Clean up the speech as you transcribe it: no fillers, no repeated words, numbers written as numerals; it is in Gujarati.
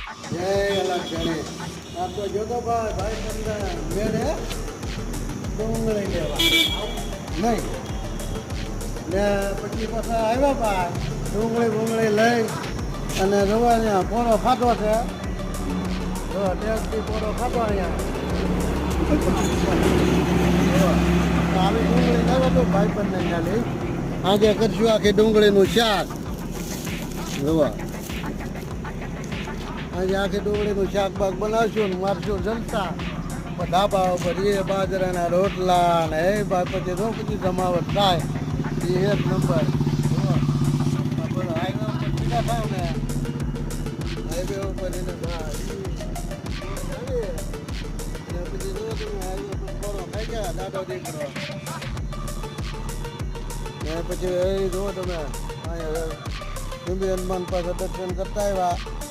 જય અલગ ગણે આ તો જોતો ભાઈ તમને મેળે ડુંગળી લેવા નહીં ને પછી પાછા આવ્યા ભાઈ ડુંગળી લઈ અને જોવા ત્યાં પોળો ખાતો છે જો ટેસ્ટથી પોળો ખાતો અહીંયા આવી ડુંગળી લેવો તો ભાઈ પણ નહીં ચાલી આજે કરશું આખી ડુંગળીનું શાક જોવા આજે આખી ડુંગળીનું શાક બાક બનાવશું ને મારશું જલસા ધાબા ઉપર એ બાજરાના રોટલા ને એ પછી જો પછી જમાવટ થાય એ એક નંબર હાઈવે ઉપર સીધા થાવ ને હાઈવે ઉપર એને પછી જો તમે હાઈવે ઉપર થોડો ખાઈ ગયા દાદો દીકરો ને પછી એ જુઓ તમે અહીંયા હનુમાન પાસે દર્શન કરતા આવ્યા